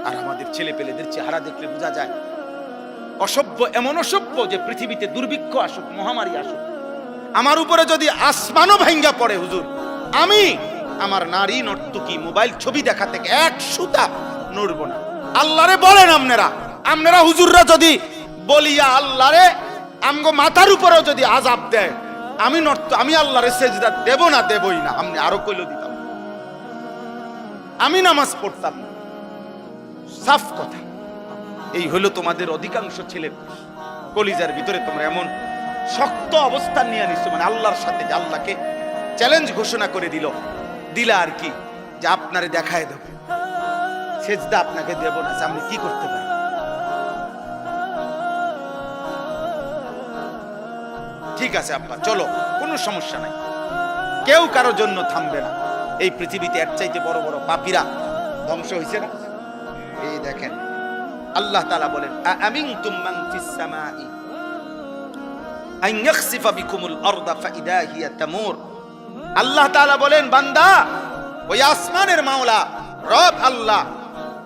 আর আমাদের ছেলে পেলেদের চেহারা দেখলে বোঝা যায় অসভ্য, এমন অসভ্য যে পৃথিবীতে দুর্ভিক্ষ আসুক, মহামারী আসুক, আমার উপরে যদি আসমানও ভাঙ্গা পড়ে হুজুর, আমি আমার নারী নর্তকী মোবাইল ছবি দেখা থেকে এক সুতা নড়ব না। আল্লাহরে বলেন আপনারা হুজুররা যদি বলিয়া আল্লাহরে আমগো মাথার উপরেও যদি আযাব দেয়, আমি আল্লাহরে সেজদা দেব না, দেবই না। আপনি আরো কইলো দিতাম, আমি নামাজ পড়তাম না। সাফ কথা। এই হলো তোমাদের অধিকাংশ ছেলের কলিজার ভিতরে তোমরা এমন শক্ত অবস্থান নিয়ে নিছো, মানে আল্লাহর সাথে, যে আল্লাহকে চ্যালেঞ্জ ঘোষণা করে দিলা আর কি, যে আপনারে দেখায় দেব, সেজদা আপনাকে দেব না। আপনি কি করতে পারেন? ঠিক আছে আব্বা, চলো, কোনো সমস্যা নাই, কেউ কারোর জন্য থামবে না। এই পৃথিবীতে এর চাইতে বড় বড় পাপীরা ধ্বংস হয়েছে না? এই দেখেন আল্লাহ তাআলা বলেন, আমিনতুম মান ফিস সামাই আন ইয়াখসিফা বিকুমুল আরদা ফাইদা হিয়া তামুর। আল্লাহ তাআলা বলেন, বান্দা, ওই আসমানের মাওলা রব আল্লাহ,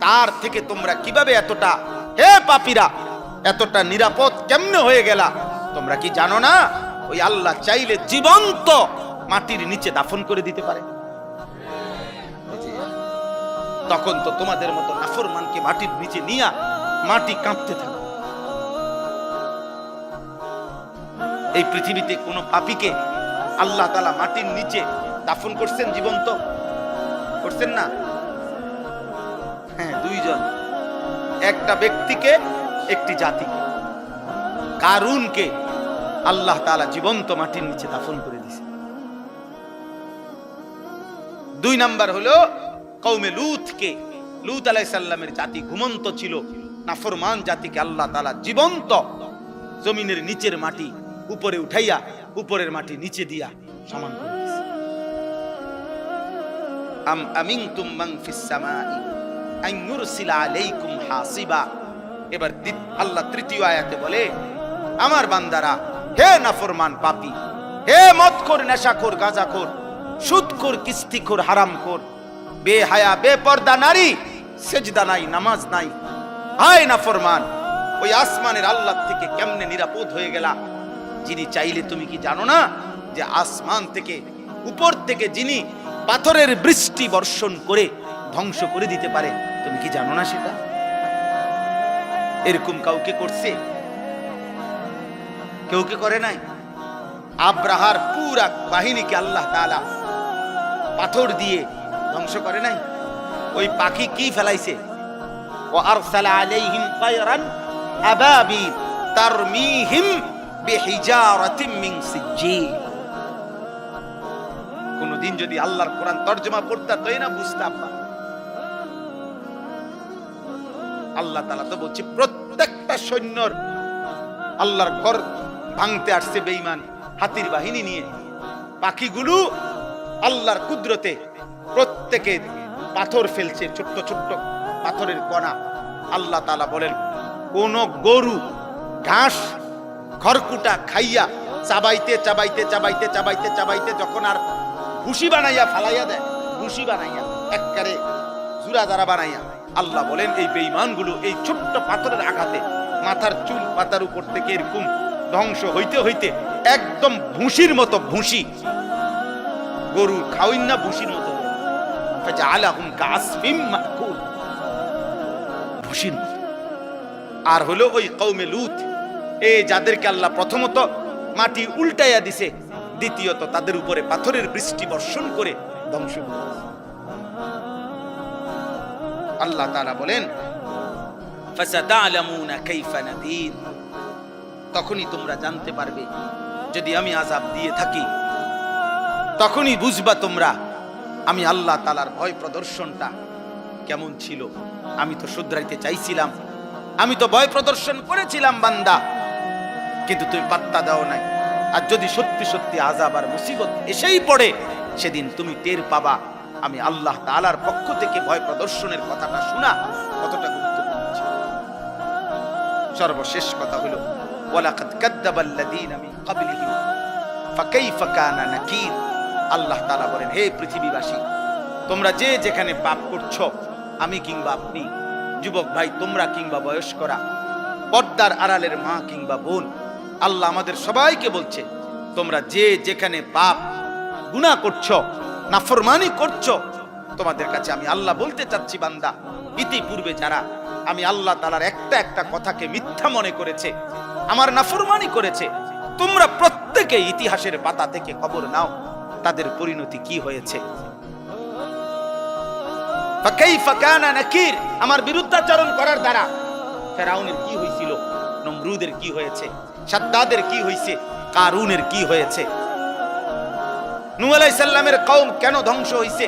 তার থেকে তোমরা কিভাবে এতটা, হে পাপীরা, এতটা নিরাপদ কেমনে হয়ে গেলা? তোমরা কি জানো না ওই আল্লাহ চাইলে জীবন্ত মাটির নিচে দাফন করে দিতে পারে? তখন তো তোমাদের মতো নাফরমানকে মাটির নিচে নিয়া মাটি কাঁপতে থাকে। এই পৃথিবীতে কোন পাপীকে আল্লাহ তাআলা মাটির নিচে দাফন করছেন? জীবন্ত করছেন না? হ্যাঁ, দুইজন, একটা ব্যক্তিকে, একটি জাতিকে। কারুনকে আল্লাহ তাআলা জীবন্ত মাটির নিচে দাফন করে দিয়েছে। দুই নাম্বার হলো কওমে লূতকে, লূত আলাইহিস সালামের জাতি ঘুমন্ত ছিল, নাফরমান জাতিকে আল্লাহ তাআলা জীবন্ত জমিনের নিচের মাটি উপরে উঠাইয়া উপরের মাটি নিচে দিয়া সমান করে দিয়েছে। আম আমিনতুম মান ফিস সামাই আন ইউরসিলা আলাইকুম হাসিবা। এবার আল্লাহ তৃতীয় আয়াতে বলে, আমার বান্দারা, হে নাফরমান পাপী, হে মদখোর, নেশাখোর, গাঁজাখোর, সুদখোর, কিস্তিখোর, হারামখোর, বেহায়া, বেপর্দা নারী, সেজদা নাই, নামাজ নাই, হায় নাফরমান, ওই আসমানের আল্লাহ থেকে কেমনে নিরাপদ হয়ে গেলা? যিনি চাইলে, তুমি কি জানো না যে আসমান থেকে, উপর থেকে যিনি পাথরের বৃষ্টি বর্ষণ করে ধ্বংস করে দিতে পারে? তুমি কি জানো না সেটা? এরকম কাউকে করছে? কেউ কে করে নাই? আব্রাহার পুরা বাহিনীকে আল্লাহ তাআলা পাথর দিয়ে ধ্বংস করে নাই? ওই পাখি কি ফেলাইছে? ওয়া আরসালা আলাইহিম তায়রান আবাবিল তারমিহিম বিহিজারাতিন মিন সিজ্জিল। কোনদিন যদি আল্লাহর কোরআন তরজমা পড়তা তাই না বুঝতাম না। আল্লাহ তাআলা তো বলছে প্রত্যেকটা সৈন্যর আল্লাহর ঘর ভাঙতে আসছে বেঈমান হাতির বাহিনী নিয়ে। পাখিগুলো আল্লাহর কুদরতে প্রত্যেকে পাথর ফেলছে, ছোট্ট ছোট্ট পাথরের কণা। আল্লাহ তাআলা বলেন, কোন গরু ঘাস খড়কুটা খাইয়া চাবাইতে চাবাইতে চাবাইতে চাবাইতে চাবাইতে যখন আর ভুসি বানাইয়া ফালাইয়া দেয়, ভুসি বানাইয়া একবারে জুরা জারা বানাইয়া, আল্লাহ বলেন এই বেঈমানগুলো এই ছোট্ট পাথরের আঘাতে মাথার চুল পাতার উপর থেকে এরকম ধ্বংস হইতে হইতে একদম ভুসির মতো, ভুসি, গরু খাওইন না, ভুসির মতো, ফাজআলাহুম কাআসফিম মাকুল, ভুসির মতো। আর হলো ওই কওমে লূত, এই যাদেরকে আল্লাহ প্রথমত মাটি উল্টাইয়া দিছে, দ্বিতীয়ত তাদের উপরে পাথরের বৃষ্টি বর্ষণ করে ধ্বংস করে। আল্লাহ তাআলা বলেন, ফাসাতা'লামুনা কাইফা নাদির। তখনই তোমরা জানতে পারবে, যদি আমি আযাব দিয়ে থাকি, তখনই বুঝবা তোমরা আমি আল্লাহ তাআলার ভয় প্রদর্শনটা কেমন ছিল। আমি তো শুধরাইতে চাইছিলাম, আমি তো ভয় প্রদর্শন করেছিলাম বান্দা, কিন্তু তুমি পাত্তা দাও নাই। আর যদি সত্যি সত্যি আযাব আর মুসিবত এসেই পড়ে, সেদিন তুমি টের পাবা আমি আল্লাহ তাআলার পক্ষ থেকে ভয় প্রদর্শনের কথাটা শোনা কতটা গুরুত্বপূর্ণ ছিল। সর্বশেষ কথা হলো, ওয়ালাকাদ কাযযাবাল্লাযীনা মিন ক্বাবলিহিম ফাকাইফা কানা নাকির। আল্লাহ তাআলা বলেন, হে পৃথিবীবাসী, তোমরা যে যেখানে পাপ করছো, আমি কিংবা আপনি যুবক ভাই তোমরা কিংবা বয়স্করা, পর্দার আড়ালের মা কিংবা বোন, আল্লাহ আমাদের সবাইকে বলছে তোমরা যে যেখানে পাপ গুনাহ করছো, নাফরমানি করছো, তোমাদের কাছে আমি আল্লাহ বলতে চাচ্ছি বান্দা, ইতিপূর্বে যারা আমি আল্লাহ তাআলার একটা একটা কথাকে মিথ্যা মনে করেছে, আমার নাফরমানি করেছে, তোমরা প্রত্যেকে ইতিহাসের পাতা থেকে খবর নাও তাদের পরিণতি কি হয়েছে। ফাকাইফা কানা নাকির, আমার বিরুদ্ধাচরণ করার দ্বারা ফেরাউনের কি হয়েছিল, নমরুদের কি হয়েছে, শাদ্দাদের কি হয়েছে, কারুনের কি হয়েছে, নূহ আলাইহিস সালামের কওম কেন ধ্বংস হয়েছে,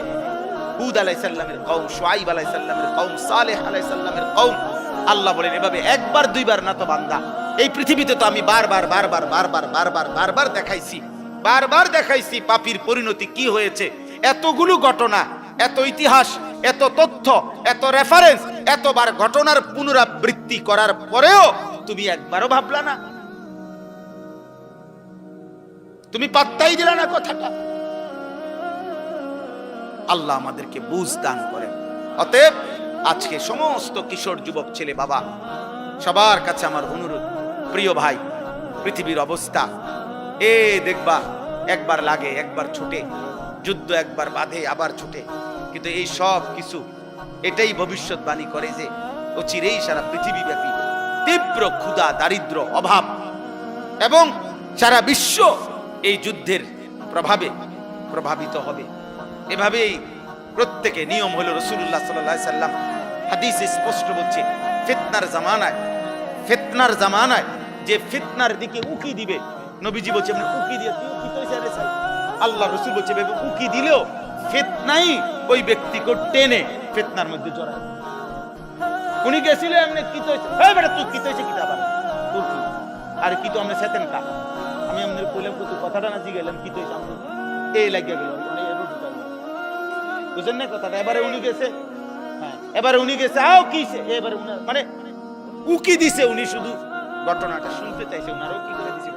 হুদ আলাইহিস সালামের কওম, শুআইব আলাইহিস সালামের কওম, সালেহ আলাইহিস সালামের কওম। আল্লাহ বলেন এভাবে একবার দুইবার না তো বান্দা, এই পৃথিবীতে তো আমি বারবার দেখাইছি পাপীর পরিণতি কি হয়েছে। এতগুলো ঘটনা, এত ইতিহাস, এত তথ্য, এত রেফারেন্স, এতবার ঘটনার পুনরাবৃত্তি করার পরেও তুমি একবারও ভাবলা না, তুমি পাত্তাই দিলা না কথাটা। আল্লাহ আমাদেরকে বুঝ দান করেন। অতএব আজকে সমস্ত কিশোর যুবক ছেলে বাবা সবার কাছে আমার অনুরোধ, প্রিয় ভাই, পৃথিবীর অবস্থা দেখবা একবার লাগে একবার ছুটে, যুদ্ধ একবার বাঁধে আবার ছুটে, কিন্তু এই সব কিছু এটাই ভবিষ্যৎবাণী করে যে অচিরেই সারা পৃথিবীব্যাপী তীব্র ক্ষুধা, দারিদ্র, অভাব এবং সারা বিশ্ব এই যুদ্ধের প্রভাবে প্রভাবিত হবে। এভাবেই প্রত্যেকে নিয়ম হলো রাসূলুল্লাহ সাল্লাল্লাহু আলাইহি সাল্লাম হাদিস স্পষ্ট বলছে, ফিতনার জামানায় যে ফিতনার দিকে উকি দিবে, নবীজি বলছে উকি দিয়ে কি হইছে রে ভাই, আল্লাহ রাসূল বলছে উকি দিলেও ফিতনাই ওই ব্যক্তিকে টেনে ফিতনার মধ্যে জড়ায়। উনি গেছিল এমনি কি হইছে, এই বেটা তুই কি হইছে, কিটা আবার তোর কি, আর কি তো আমরা সেতেন কা, আমি আপনাদের কইলাম কত কথাটা না জিগাইলাম কি হইছে, আমি এই লাগিয়া গেল, মানে এরো ঢুকাল, বুঝেন না কথাটা। এবারে উনি গেছে, হ্যাঁ এবারে উনি গেছে, আও কিছে, এবারে উনি মানে উকি দিছে, উনি শুধু ঘটনাটা শুনতে চাইছে, উনারও কি করে দিছে।